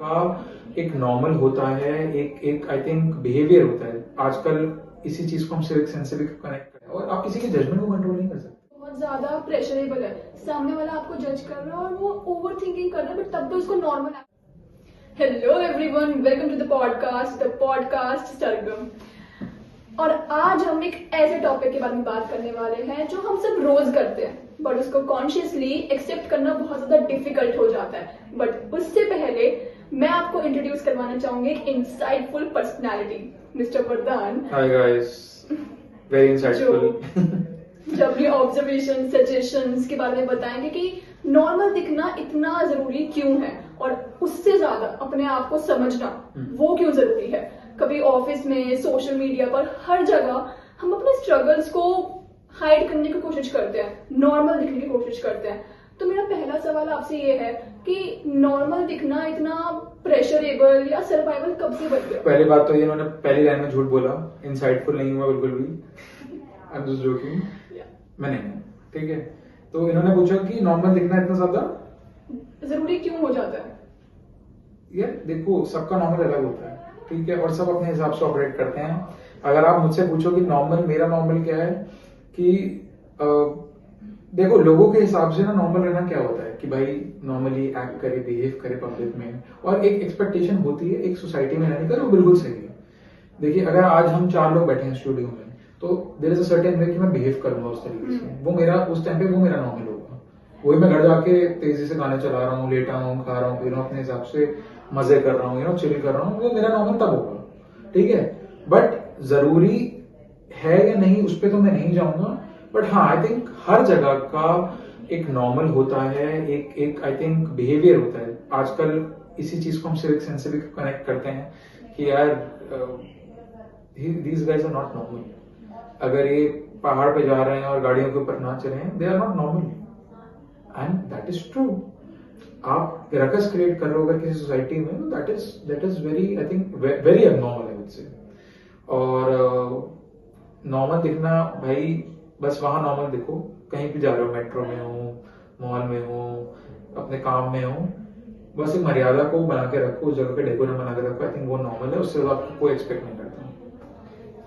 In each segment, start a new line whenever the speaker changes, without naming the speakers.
का एक नॉर्मल होता है, एक एक आई थिंक बिहेवियर होता है। आजकल इसी चीज को हम सिविक सेंस से भी कनेक्ट करें और आप किसी के जजमेंट को कंट्रोल नहीं कर सकते।
बहुत ज्यादा प्रेशरेबल है, सामने वाला आपको जज कर रहा है और वो ओवर थिंकिंग कर रहा है, बट तब भी उसको normal. Hello everyone, welcome to the podcast Sargam. और आज हम एक ऐसे टॉपिक के बारे में बात करने वाले हैं जो हम सब रोज करते हैं, बट उसको कॉन्शियसली एक्सेप्ट करना बहुत ज्यादा डिफिकल्ट हो जाता है। बट उससे पहले मैं आपको इंट्रोड्यूस करवाना चाहूंगी एक इंसाइटफुल पर्सनालिटी, मिस्टर वरदान।
Hi guys, very insightful.
जो अपनी ऑब्जर्वेशन सजेशंस के बारे में बताएंगे कि नॉर्मल दिखना इतना जरूरी क्यों है और उससे ज्यादा अपने आप को समझना वो क्यों जरूरी है। कभी ऑफिस में, सोशल मीडिया पर, हर जगह हम अपने स्ट्रगल्स को हाइड करने की कोशिश करते हैं, नॉर्मल दिखने की कोशिश करते हैं। तो मेरा पहला सवाल आपसे ये है कि नॉर्मल दिखना इतना प्रेशरेबल या सर्वाइवल कब से बन गया?
पहली बात तो ये इन्होंने पहली लाइन में झूठ बोला, इंसाइटफुल नहीं हुआ बिल्कुल भी। आई एम जस्ट जोकिंग, मैं नहीं हूं, ठीक है। तो इन्होंने पूछा कि नॉर्मल दिखना इतना ज्यादा
जरूरी क्यों हो जाता है?
यार देखो, सबका नॉर्मल अलग होता है, ठीक है, और सब अपने हिसाब से ऑपरेट करते हैं। अगर आप मुझसे पूछो कि नॉर्मल, मेरा नॉर्मल क्या है, कि देखो लोगों के हिसाब से ना नॉर्मल रहना क्या होता है कि भाई नॉर्मली एक्ट करे, बिहेव करे पब्लिक में, और एक एक्सपेक्टेशन होती है एक सोसाइटी में रहने का, वो बिल्कुल सही है। देखिए, अगर आज हम 4 लोग बैठे हैं स्टूडियो में, तो there is a certain way कि मैं बिहेव करूंगा उस तरीके से, वो मेरा उस टाइम पे वो मेरा नॉर्मल होगा। वही मैं घर जाके तेजी से गाने चला रहा हूँ, लेटा हूँ, खा रहा हूँ, पी रहा हूँ, अपने हिसाब से मजे कर रहा हूँ, चिल कर रहा हूँ, वो मेरा नॉर्मल तब होगा, ठीक है। बट जरूरी है या नहीं उस पर तो मैं नहीं जाऊंगा, बट हाँ आई थिंक हर जगह का एक नॉर्मल होता है, एक एक आई थिंक बिहेवियर होता है। आजकल इसी चीज को हम सिविक सेंस से भी कनेक्ट करते हैं कि यार these guys are not normal. अगर ये पहाड़ पे जा रहे हैं और गाड़ियों के ऊपर नाच रहे हैं, they are not normal, and that is true. आप रकस क्रिएट कर रहे हो अगर किसी सोसाइटी में, that is very I think very abnormal I would say. और नॉर्मल दिखना भाई, बस वहां नॉर्मल दिखो, कहीं भी जा रहे हो, मेट्रो में हो, मॉल में हो, अपने काम में हो, बस एक मर्यादा को बना के रखो, उस जगह पे डेकोरम बना के रखो, आई थिंक वो नॉर्मल है, उससे आपको कोई एक्सपेक्ट नहीं करता।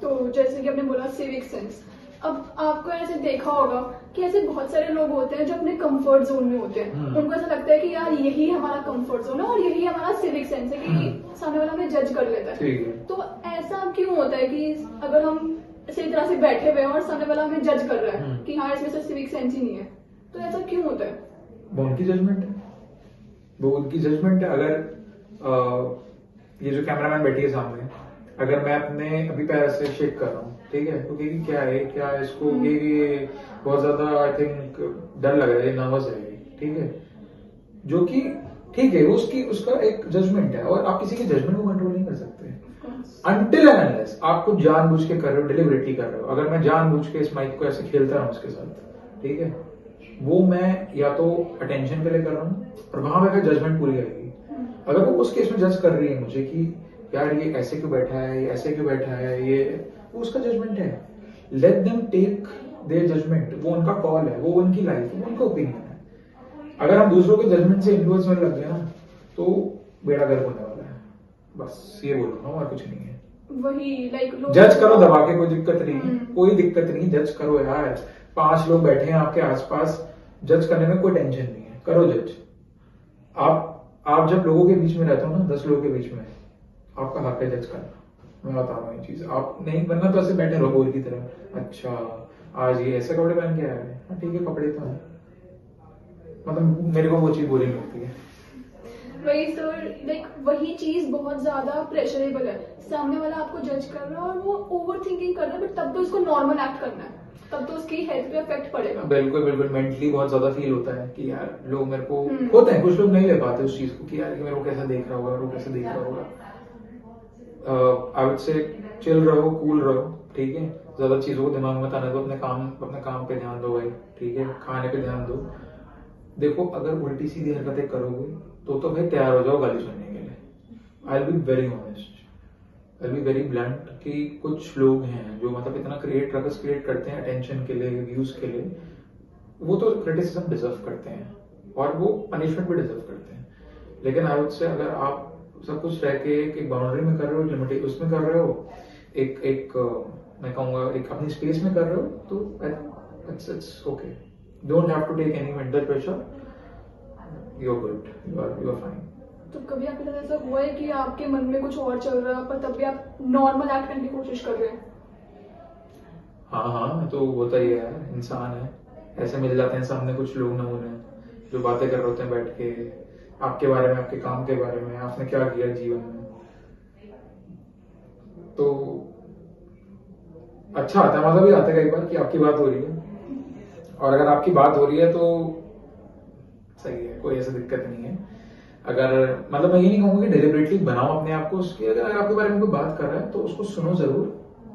तो जैसे कि आपने बोला सिविक सेंस, अब आपको ऐसे देखा होगा कि ऐसे बहुत सारे लोग होते हैं जो अपने कंफर्ट जोन में होते हैं। उनको ऐसा लगता है कि यार यही हमारा कंफर्ट जोन है और यही हमारा सिविक सेंस है कि सामने वाला हमें जज कर लेता है। तो ऐसा क्यों होता है कि अगर हम सही तरह से बैठे हुए हैं और सामने वाला हमें जज कर रहा है कि हाँ इसमें से सिविक सेंस ही नहीं है, तो ऐसा क्यों होता है?
वो उनकी जजमेंट है, वो उनकी जजमेंट है। अगर ये जो कैमरामैन बैठी है सामने, अगर मैं अपने अभी पैर से शेक कर रहा हूँ, ठीक है, तो कि क्या है, क्या है इसको, ये बहुत ज्यादा आई थिंक डर लग रहा है, नर्वस है, ठीक है, जो कि ठीक है, उसका एक जजमेंट है और आप किसी के जजमेंट को कंट्रोल नहीं कर सकते अनटिल एंड अनलेस आपको जानबूझ के कर रहे हो, डिलिबरेटली कर रहे हो। अगर मैं जानबूझ के इस माइक को ऐसे खेलता रहा उसके साथ, ठीक है, वो मैं या तो अटेंशन के लिए कर रहा हूँ और वहां पे जजमेंट पूरी आएगी। अगर वो उस केस में जज कर रही है मुझे कि यार ये ऐसे क्यों बैठा है, ये ऐसे क्यों बैठा है, ये वो उसका जजमेंट है। Let them take their judgement, वो उनका कॉल है, वो उनकी लाइफ है, वो उनका ओपिनियन है। अगर हम दूसरों के जजमेंट से इन्फ्लुएंस होने लग गए ना, तो बेड़ा गर्क होने वाला है। बस ये बोलूंगा और कुछ नहीं है।
वही
जज करो दबा के, कोई दिक्कत नहीं, कोई दिक्कत नहीं, जज करो यार। 5 लोग बैठे हैं आपके आसपास, जज करने में कोई टेंशन नहीं है, करो जज। आप जब लोगों के बीच में रहते हो ना, 10 लोगों के बीच में, आपका हक है जज करना। मैं बता रहा हूँ ये चीज, आप नहीं बनना तो ऐसे बैठे रहो बोल की तरह, अच्छा आज ये ऐसे कपड़े पहन के आया है, हाँ ठीक है, कपड़े तो है, मतलब मेरे को वो चीज बोली लगती है।
वही चीज बहुत ज्यादा प्रेशरेबल है, सामने वाला आपको जज कर रहा है और वो ओवर थिंकिंग कर रहा है, बट तब भी उसको नॉर्मल एक्ट करना है, तब तो उसकी हेल्थ पे इफेक्ट पड़ेगा।
बिल्कुल बिल्कुल, मेंटली बहुत ज्यादा फील होता है कि यार लोग मेरे को होते हैं, कुछ लोग नहीं ले पाते उस चीज को कि यार मेरे को कैसा देख रहा होगा, वो कैसा देख रहा होगा। आई वुड से चिल रहो, कूल रहो, ठीक है, ज्यादा चीजों को दिमाग में आने दो, अपने काम पे ध्यान दो भाई, ठीक है, खाने पे ध्यान दो। देखो अगर उल्टी सीधी हरकतें करोगे तो भाई तैयार हो जाओ गाली सुनने के लिए। I will be very honest, I will be very blunt कि कुछ लोग हैं जो मतलब इतना रकस क्रिएट करते हैं अटेंशन के लिए, व्यूज के लिए, वो तो क्रिटिसिज्म डिजर्व करते हैं और वो पनिशमेंट भी डिजर्व करते हैं। लेकिन आई वुड से अगर आप सब कुछ रह के एक बाउंड्री में कर रहे हो, लिमिटेड उसमें कर रहे हो, एक मैं कहूँगा एक अपनी स्पेस में कर रहे हो, तो it's okay. Don't have to take any mental pressure. You are good, you are fine.
तो कभी आपके साथ ऐसा हुआ है कि आपके मन में कुछ और चल रहा है पर तब भी आप नॉर्मल एक्ट करने की कोशिश कर रहे हैं?
हाँ, तो होता ही है, इंसान है, ऐसे मिल जाते हैं सामने कुछ लोग नमूने जो बातें कर रहे होते हैं बैठ के आपके बारे में, आपके काम के बारे में, आपने क्या किया जीवन में. तो अच्छा आता है, मजा भी आता है कई बार कि आपकी बात हो रही है, और अगर आपकी बात हो रही है तो सही है, कोई ऐसी दिक्कत नहीं है. अगर मतलब मैं ये नहीं कहूंगा कि डिलिबरेटली बनाओ अपने आप को उसके, अगर आपके बारे में कोई बात कर रहा है तो उसको सुनो जरूर,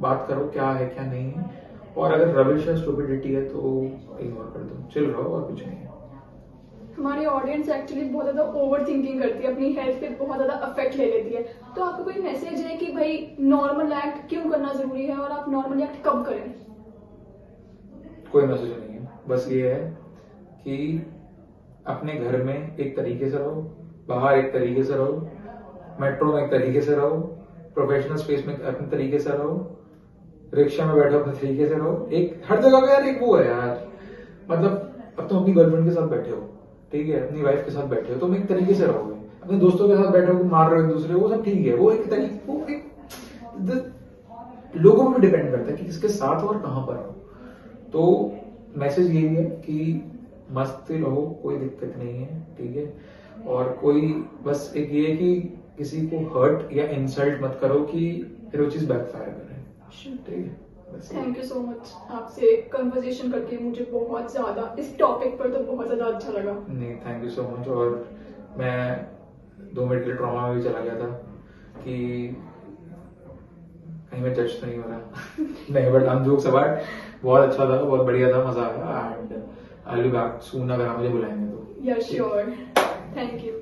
बात करो क्या है क्या नहीं है, और अगर रविश है स्टूपिडिटी है तो इग्नोर कर दो, चिल रहो, और कुछ नहीं है.
हमारी ऑडियंस एक्चुअली बहुत ज्यादा ओवर थिंकिंग करती है, अपनी हेल्थ पे बहुत ज्यादा अफेक्ट ले लेती है. तो आपको कोई मैसेज है कि भाई नॉर्मल एक्ट क्यों करना जरूरी है और आप नॉर्मल एक्ट कब करें?
कोई मैसेज नहीं है, बस ये है कि अपने घर में एक तरीके से रहो, बाहर एक तरीके से रहो, मेट्रो में एक तरीके से रहो, प्रोफेशनल स्पेस में अपने तरीके से रहो, रिक्शा में बैठो अपने तरीके से रहो. एक हर जगह का यार एक वो है यार, मतलब अब तुम अपनी गर्लफ्रेंड के साथ बैठे हो, ठीक है, अपनी वाइफ के साथ बैठे हो, तुम एक तरीके से रहोगे. अपने दोस्तों के साथ बैठे हो, मार रहे हो एक दूसरे, वो सब ठीक है, वो एक तरीके, वो एक लोगों पर डिपेंड करता है कि किसके साथ और कहां पर हो. तो मैसेज यही है कि मस्त रहो, कोई दिक्कत नहीं है, ठीक है. और कोई बस एक ये है कि किसी को हर्ट या इंसल्ट मत करो कि फिर वो चीज बैकफायर करे, ठीक है.
Thank you so much. आपसे कन्वर्सेशन करके मुझे बहुत ज्यादा इस टॉपिक पर तो बहुत ज्यादा अच्छा लगा.
नहीं, थैंक यू सो मच. और मैं 2 मिनट के लिए ट्रॉमा में भी चला गया था कि कहीं मैं जज तो नहीं हो रहा. नहीं, बट हम जोक्स अबाउट, बहुत अच्छा था, बहुत बढ़िया था, मजा आया. And I will be back soon अगर आप मुझे बुलाएंगे तो.
या श्योर. Thank you.